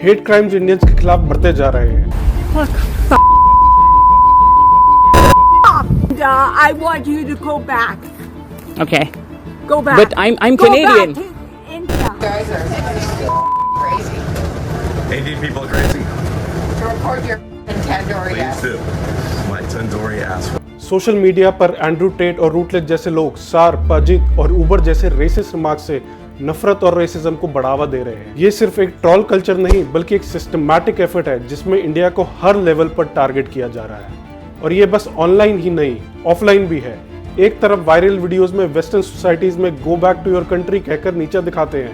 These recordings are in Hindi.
हेट क्राइम्स इंडियंस के खिलाफ बढ़ते जा रहे हैं। I want you to go back. Okay. Go back. But I'm Go Canadian. back to India. Guys are crazy. Indian people are crazy. To report your tandoori Please ass. do. My tandoori ass. Social media पर एंड्रू टेट और रूटलेज जैसे लोग सार्प, अजित और उबर जैसे रेसिस्ट रिमार्क से नफरत और रेसिज्म को बढ़ावा दे रहे हैं। ये सिर्फ एक ट्रोल कल्चर नहीं बल्कि एक सिस्टमैटिक एफर्ट है जिसमें इंडिया को हर लेवल पर टारगेट किया जा रहा है। और ये बस ऑनलाइन ही नहीं, ऑफलाइन भी है। एक तरफ वायरल वीडियोस में वेस्टर्न सोसाइटीज में go back to your country कहकर नीचा दिखाते हैं,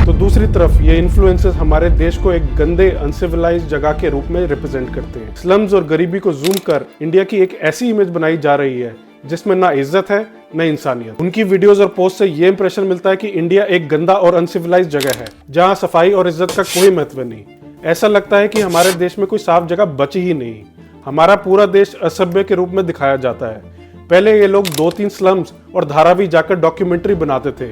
तो दूसरी तरफ ये इन्फ्लुएंसर्स हमारे देश को एक गंदे अनसिविलाइज्ड जगह के रूप में रिप्रेजेंट करते हैं। स्लम्स और गरीबी को जूम कर इंडिया की एक ऐसी इमेज बनाई जा रही है जिसमें ना इज्जत है न इंसानियत। उनकी वीडियोस और पोस्ट से ये इंप्रेशन मिलता है कि इंडिया एक गंदा और अनसिविलाइज्ड जगह है जहां सफाई और इज्जत का कोई महत्व नहीं। ऐसा लगता है कि हमारे देश में कोई साफ जगह बची ही नहीं। हमारा पूरा देश असभ्य के रूप में दिखाया जाता है। पहले ये लोग 2-3 स्लम्स और धारावी जाकर डॉक्यूमेंट्री बनाते थे,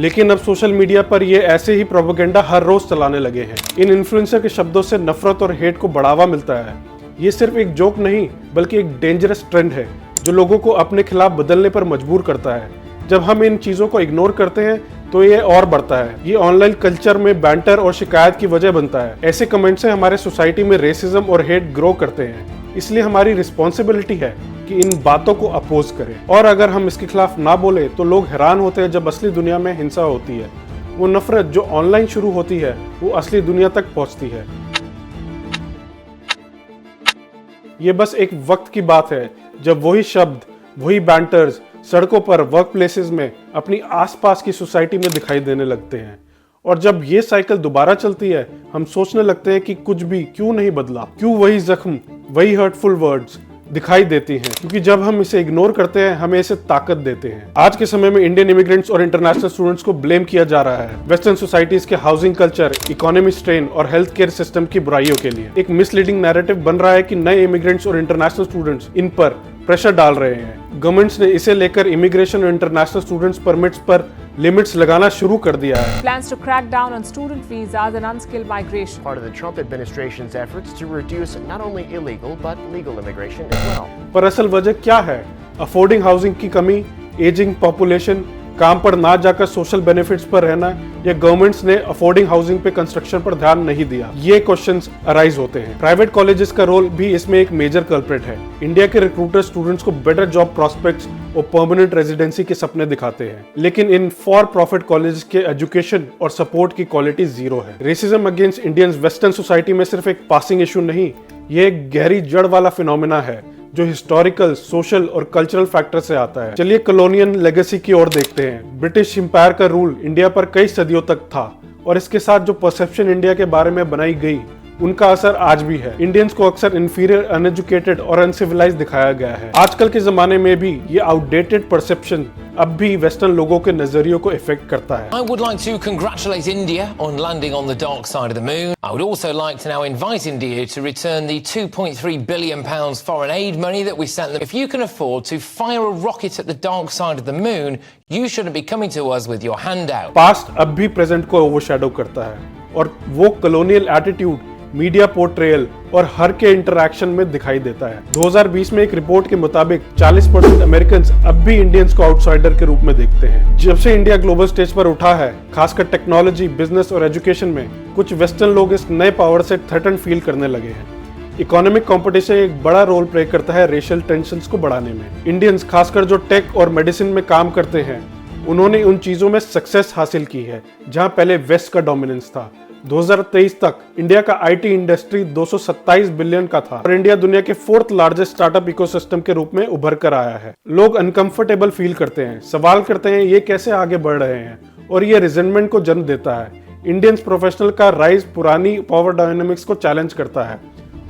लेकिन अब सोशल मीडिया पर ये ऐसे ही प्रोपेगेंडा हर रोज चलाने लगे हैं। इन इन्फ्लुएंसर के शब्दों से नफरत और हेट को बढ़ावा मिलता है। ये सिर्फ एक जोक नहीं बल्कि एक डेंजरस ट्रेंड है जो लोगों को अपने खिलाफ बदलने पर मजबूर करता है। जब हम इन चीजों को इग्नोर करते हैं तो ये और बढ़ता है। ये ऑनलाइन कल्चर में बैंटर और शिकायत की वजह बनता है। ऐसे कमेंट से हमारे सोसाइटी में रेसिज्म और हेट ग्रो करते हैं। इसलिए हमारी रिस्पॉन्सिबिलिटी है कि इन बातों को अपोज करें। और अगर हम इसके खिलाफ ना बोले तो लोग हैरान होते हैं जब असली दुनिया में हिंसा होती है। वो नफरत जो ऑनलाइन शुरू होती है वो असली दुनिया तक पहुंचती है। ये बस एक वक्त की बात है जब वही शब्द, वही बैंटर्स सड़कों पर, वर्क प्लेसेस में, अपनी आसपास की सोसाइटी में दिखाई देने लगते हैं। और जब ये साइकिल दोबारा चलती है हम सोचने लगते हैं कि कुछ भी क्यों नहीं बदला, क्यों वही जख्म, वही हर्टफुल वर्ड्स दिखाई देती हैं। क्योंकि जब हम इसे इग्नोर करते हैं हमें इसे ताकत देते हैं। आज के समय में इंडियन इमिग्रेंट्स और इंटरनेशनल स्टूडेंट्स को ब्लेम किया जा रहा है वेस्टर्न सोसाइटीज के हाउसिंग कल्चर, इकोनॉमी स्ट्रेन और हेल्थ केयर सिस्टम की बुराइयों के लिए। एक मिसलीडिंग नैरेटिव बन रहा है कि नए इमिग्रेंट्स और इंटरनेशनल स्टूडेंट्स इन पर प्रेशर डाल रहे हैं। गवर्नमेंट्स ने इसे लेकर इमिग्रेशन और इंटरनेशनल स्टूडेंट्स परमिट्स पर लिमिट्स लगाना शुरू कर दिया है। Plans to crack down on student visas and unskilled migration. Part of the Trump administration's efforts to reduce not only illegal but legal immigration as well. पर असल वजह क्या है? अफोर्डिंग हाउसिंग की कमी, एजिंग पॉपुलेशन, काम पर ना जाकर सोशल बेनिफिट्स पर रहना, या गवर्नमेंट्स ने अफोर्डिंग हाउसिंग पे कंस्ट्रक्शन पर ध्यान नहीं दिया। ये क्वेश्चंस अराइज होते हैं। प्राइवेट कॉलेजेस का रोल भी इसमें एक मेजर कल्प्रिट है। इंडिया के रिक्रूटर स्टूडेंट्स को बेटर जॉब प्रॉस्पेक्ट्स और परमानेंट रेजिडेंसी के सपने दिखाते हैं, लेकिन इन फॉर प्रॉफिट कॉलेजेस के एजुकेशन और सपोर्ट की क्वालिटी जीरो है। Racism against Indians western society में सिर्फ एक पासिंग इशू नहीं, ये एक गहरी जड़ वाला फिनोमेना है जो हिस्टोरिकल, सोशल और कल्चरल फैक्टर से आता है। चलिए कॉलोनियल लेगेसी की ओर देखते हैं। ब्रिटिश एम्पायर का रूल इंडिया पर कई सदियों तक था और इसके साथ जो परसेप्शन इंडिया के बारे में बनाई गई उनका असर आज भी है। इंडियंस को अक्सर इंफीरियर, अनएजुकेटेड और अनसिविलाइज्ड दिखाया गया है। आजकल के जमाने में भी ये आउटडेटेड परसेप्शन अब भी वेस्टर्न लोगों के नजरियों को इफेक्ट करता है। I would like to congratulate India on landing on the dark side of the moon. I would also like to now invite India to return the £2.3 billion foreign aid money that we sent them. If you can afford to fire a rocket at the dark side of the moon, you shouldn't be coming to us with your hand out. Past अब भी प्रेजेंट को ओवरशैडो करता है और वो कॉलोनियल एटीट्यूड मीडिया पोर्ट्रेयल और हर के इंटरैक्शन में दिखाई देता है। 2020 में एक रिपोर्ट के मुताबिक 40% अमेरिकन्स अब भी इंडियंस को आउटसाइडर के रूप में देखते हैं। जब से इंडिया ग्लोबल स्टेज पर उठा है, खासकर टेक्नोलॉजी, बिजनेस और एजुकेशन में, कुछ वेस्टर्न लोग इस नए पावर से थ्रेटन फील करने लगे हैं। इकोनॉमिक कंपटीशन एक बड़ा रोल प्ले करता है रेशियल टेंशंस को बढ़ाने में। इंडियंस, खासकर जो टेक और मेडिसिन में काम करते हैं, उन्होंने उन चीजों में सक्सेस हासिल की है जहां पहले वेस्ट का डोमिनेंस था। 2023 तक इंडिया का आईटी इंडस्ट्री 227 बिलियन का था और इंडिया दुनिया के 4th लार्जेस्ट स्टार्टअप इकोसिस्टम के रूप में उभर कर आया है। लोग अनकंफर्टेबल फील करते हैं, सवाल करते हैं ये कैसे आगे बढ़ रहे हैं, और ये रिजेंटमेंट को जन्म देता है। इंडियंस प्रोफेशनल का राइज पुरानी पावर डायनामिक्स को चैलेंज करता है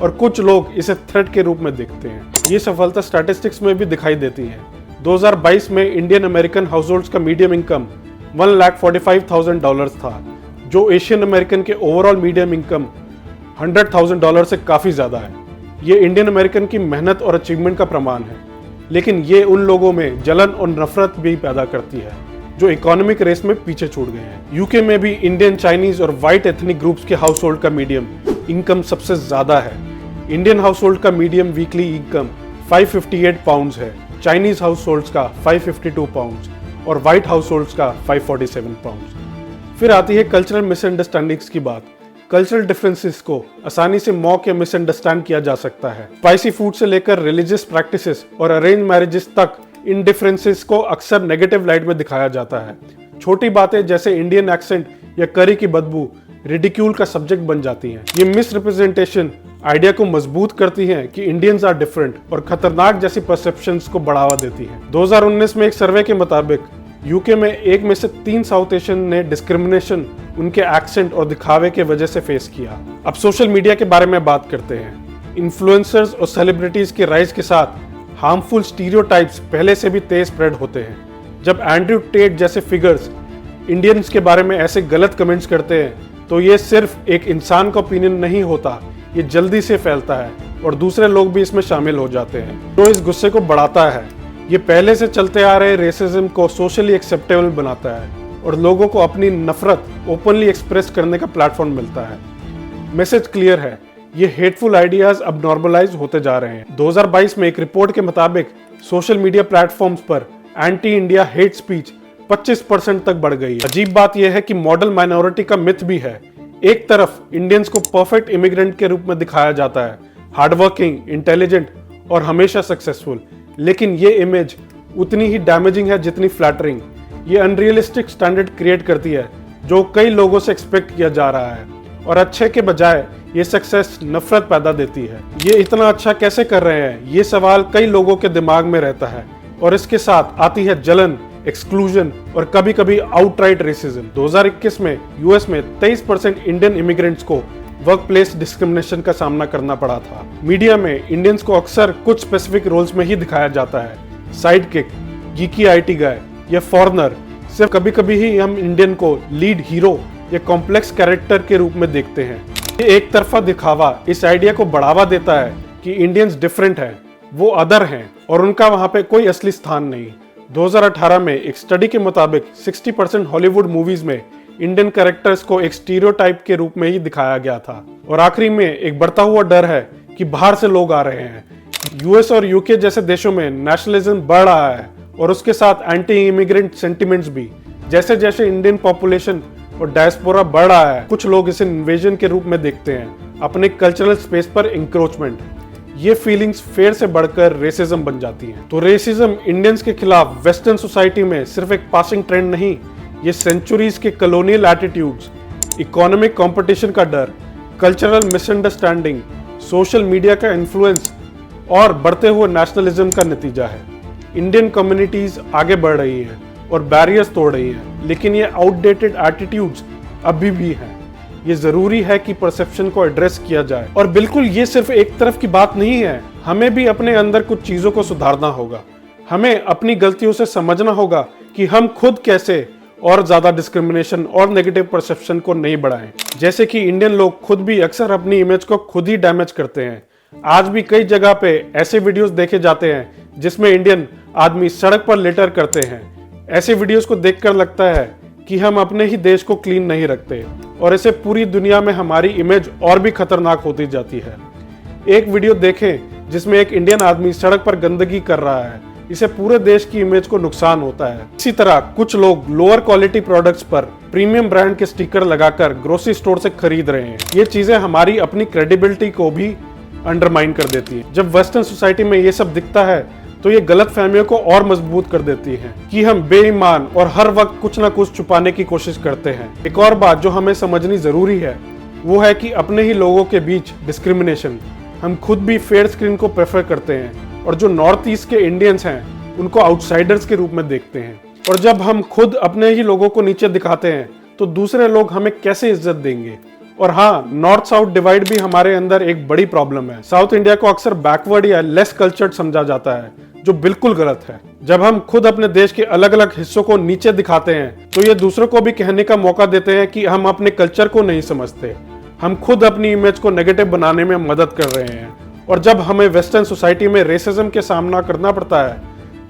और कुछ लोग इसे थ्रेट के रूप में देखते हैं। ये सफलता स्टैटिस्टिक्स में भी दिखाई देती है। 2022 में इंडियन अमेरिकन हाउसहोल्ड्स का मीडियम इनकम $1,45,000 था, जो एशियन अमेरिकन के ओवरऑल मीडियम इनकम $100,000 से काफी ज्यादा है। ये इंडियन अमेरिकन की मेहनत और अचीवमेंट का प्रमाण है। लेकिन ये उन लोगों में जलन और नफरत भी पैदा करती है जो इकोनॉमिक रेस में पीछे छूट गए हैं। यूके में भी इंडियन, चाइनीज और वाइट एथनिक ग्रुप्स के हाउस होल्ड का मीडियम इनकम सबसे ज्यादा है। इंडियन हाउस होल्ड का मीडियम वीकली इनकम 558 पाउंड्स है, चाइनीज हाउस होल्ड्स का 552 पाउंड्स और वाइट हाउस होल्ड्स का 547 पाउंड्स। फिर आती है कल्चरल मिसअंडरस्टैंडिंग्स की बात। कल्चरल डिफरेंसेस को आसानी से मॉक या मिसअंडरस्टैंड किया जा सकता है। स्पाइसी फूड से लेकर रिलीजियस प्रैक्टिसेस और अरेंज मैरिजेस तक इन डिफरेंसेस को अक्सर नेगेटिव लाइट में दिखाया जाता है। छोटी बातें जैसे इंडियन एक्सेंट या करी की बदबू रिडिक्यूल का सब्जेक्ट बन जाती हैं। ये मिस रिप्रेजेंटेशन आइडिया को मजबूत करती हैं कि इंडियंस आर डिफरेंट और खतरनाक जैसी परसेप्शंस को बढ़ावा देती हैं। 2019 में एक सर्वे के मुताबिक यूके में 1 में से 3 साउथ एशियन ने डिस्क्रिमिनेशन उनके एक्सेंट और दिखावे के वजह से फेस किया। अब सोशल मीडिया के बारे में बात करते हैं। इन्फ्लुएंसर्स और सेलिब्रिटीज के राइज के साथ हार्मफुल स्टीरियोटाइप्स पहले से भी तेज स्प्रेड होते हैं। जब एंड्रयू टेट जैसे फिगर्स इंडियंस के बारे में ऐसे गलत कमेंट्स करते हैं तो ये सिर्फ एक इंसान का ओपिनियन नहीं होता, ये जल्दी से फैलता है और दूसरे लोग भी इसमें शामिल हो जाते हैं, तो इस गुस्से को बढ़ाता है। ये पहले से चलते आ रहे रेसिज्म को सोशली एक्सेप्टेबल बनाता है और लोगों को अपनी नफरत ओपनली एक्सप्रेस करने का प्लेटफॉर्म मिलता है। मैसेज क्लियर है, ये हेटफुल आइडियाज अब नॉर्मलाइज होते जा रहे हैं। 2022 में एक रिपोर्ट के मुताबिक सोशल मीडिया प्लेटफॉर्म्स पर एंटी इंडिया हेट स्पीच 25% तक बढ़ गई है। अजीब बात यह है कि मॉडल माइनॉरिटी का मिथ भी है। एक तरफ इंडियंस को परफेक्ट इमिग्रेंट के रूप में दिखाया जाता है, हार्डवर्किंग, इंटेलिजेंट और हमेशा सक्सेसफुल, लेकिन ये इमेज उतनी ही डैमेजिंग है जितनी फ्लैटरिंग। ये अनरियलिस्टिक स्टैंडर्ड क्रिएट करती है जो कई लोगों से एक्सपेक्ट किया जा रहा है और अच्छे के बजाय ये सक्सेस नफरत पैदा देती है। ये इतना अच्छा कैसे कर रहे हैं, ये सवाल कई लोगों के दिमाग में रहता है और इसके साथ आती है जलन, एक्सक्लूजन और कभी कभी आउटराइट रेसिज्म। 2021 में यूएस में 23% इंडियन इमिग्रेंट्स को वर्क प्लेस डिस्क्रिमिनेशन का सामना करना पड़ा था। मीडिया में इंडियंस को अक्सर कुछ स्पेसिफिक रोल्स में ही दिखाया जाता है, side kick, geeky IT guy या फॉरेनर। सिर्फ कभी कभी ही हम इंडियन को लीड हीरो या कॉम्प्लेक्स कैरेक्टर के रूप में देखते हैं। ये एक तरफा दिखावा इस आइडिया को बढ़ावा देता है कि इंडियंस डिफरेंट हैं, वो अदर हैं और उनका वहां पे कोई असली स्थान नहीं। 2018 में एक स्टडी के मुताबिक 60% हॉलीवुड मूवीज में इंडियन कैरेक्टर्स को एक स्टीरियोटाइप के रूप में ही दिखाया गया था। और आखिरी में एक बढ़ता हुआ डर है कि बाहर से लोग आ रहे हैं। यूएस और यूके जैसे देशों में नेशनलिज्म बढ़ रहा है और उसके साथ एंटी इमिग्रेंट सेंटिमेंट्स भी। जैसे जैसे इंडियन पॉपुलेशन और डायस्पोरा बढ़ रहा है, कुछ लोग इसे इन्वेजन के रूप में देखते हैं, अपने कल्चरल स्पेस पर इंक्रोचमेंट। ये फीलिंग्स फेयर से बढ़कर रेसिज्म बन जाती हैं। तो रेसिज्म इंडियंस के खिलाफ वेस्टर्न सोसाइटी में सिर्फ एक पासिंग ट्रेंड नहीं, ये सेंचुरीज के कॉलोनियल एटीट्यूड्स, इकोनॉमिक कंपटीशन का डर, कल्चरल मिसअंडरस्टैंडिंग, सोशल मीडिया का इन्फ्लुएंस और बढ़ते हुए नेशनलिज्म का नतीजा है। इंडियन कम्युनिटीज आगे बढ़ रही हैं और बैरियर्स तोड़ रही हैं, लेकिन ये आउटडेटेड एटीट्यूड्स अभी भी हैं। ये जरूरी है कि परसेप्शन को एड्रेस किया जाए। और बिल्कुल ये सिर्फ एक तरफ की बात नहीं है, हमें भी अपने अंदर कुछ चीजों को सुधारना होगा। हमें अपनी गलतियों से समझना होगा कि हम खुद कैसे और ज्यादा डिस्क्रिमिनेशन और नेगेटिव परसेप्शन को नहीं बढ़ाएं। जैसे कि इंडियन लोग खुद भी अक्सर अपनी इमेज को खुद ही डैमेज करते हैं। आज भी कई जगह पे ऐसे वीडियोस देखे जाते हैं जिसमें इंडियन आदमी सड़क पर लेटर करते हैं। ऐसे वीडियोस को देखकर लगता है कि हम अपने ही देश को क्लीन नहीं रखते और इसे पूरी दुनिया में हमारी इमेज और भी खतरनाक होती जाती है। एक वीडियो देखें जिसमें एक इंडियन आदमी सड़क पर गंदगी कर रहा है, इसे पूरे देश की इमेज को नुकसान होता है। इसी तरह कुछ लोग लोअर क्वालिटी प्रोडक्ट्स पर प्रीमियम ब्रांड के स्टिकर लगाकर ग्रोसरी स्टोर से खरीद रहे हैं। ये चीजें हमारी अपनी क्रेडिबिलिटी को भी अंडरमाइन कर देती है। जब वेस्टर्न सोसाइटी में ये सब दिखता है तो ये गलत फहमियों को और मजबूत कर देती है कि हम बेईमान और हर वक्त कुछ ना कुछ छुपाने की कोशिश करते हैं। एक और बात जो हमें समझनी जरूरी है वो है कि अपने ही लोगों के बीच डिस्क्रिमिनेशन। हम खुद भी फेयर स्क्रीन को प्रेफर करते हैं और जो नॉर्थ ईस्ट के इंडियंस हैं उनको आउटसाइडर्स के रूप में देखते हैं। और जब हम खुद अपने ही लोगों को नीचे दिखाते हैं तो दूसरे लोग हमें कैसे इज्जत देंगे। और हाँ, नॉर्थ साउथ डिवाइड भी हमारे अंदर एक बड़ी प्रॉब्लम है। साउथ इंडिया को अक्सर बैकवर्ड या लेस कल्चर्ड समझा जाता है, जो बिल्कुल गलत है। जब हम खुद अपने देश के अलग अलग हिस्सों को नीचे दिखाते हैं तो ये दूसरों को भी कहने का मौका देते हैं कि हम अपने कल्चर को नहीं समझते। हम खुद अपनी इमेज को नेगेटिव बनाने में मदद कर रहे हैं और जब हमें वेस्टर्न सोसाइटी में रेसिज्म के सामना करना पड़ता है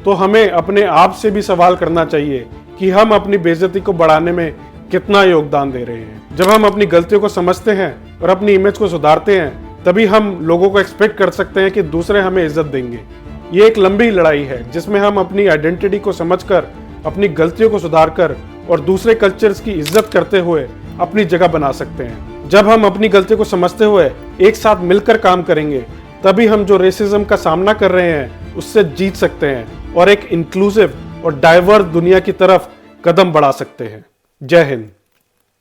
तो हमें अपने आप से भी सवाल करना चाहिए कि हम अपनी बेइज्जती को बढ़ाने में कितना योगदान दे रहे हैं। जब हम अपनी गलतियों को समझते हैं और अपनी इमेज को सुधारते हैं तभी हम लोगों को एक्सपेक्ट कर सकते हैं कि दूसरे हमें इज्जत देंगे। ये एक लंबी लड़ाई है जिसमें हम अपनी आइडेंटिटी को समझकर, अपनी गलतियों को सुधारकर और दूसरे कल्चर्स की इज्जत करते हुए अपनी जगह बना सकते हैं। जब हम अपनी गलतियों को समझते हुए एक साथ मिलकर काम करेंगे तभी हम जो रेसिज्म का सामना कर रहे हैं उससे जीत सकते हैं और एक इंक्लूसिव और डाइवर्स दुनिया की तरफ कदम बढ़ा सकते हैं। जय हिंद।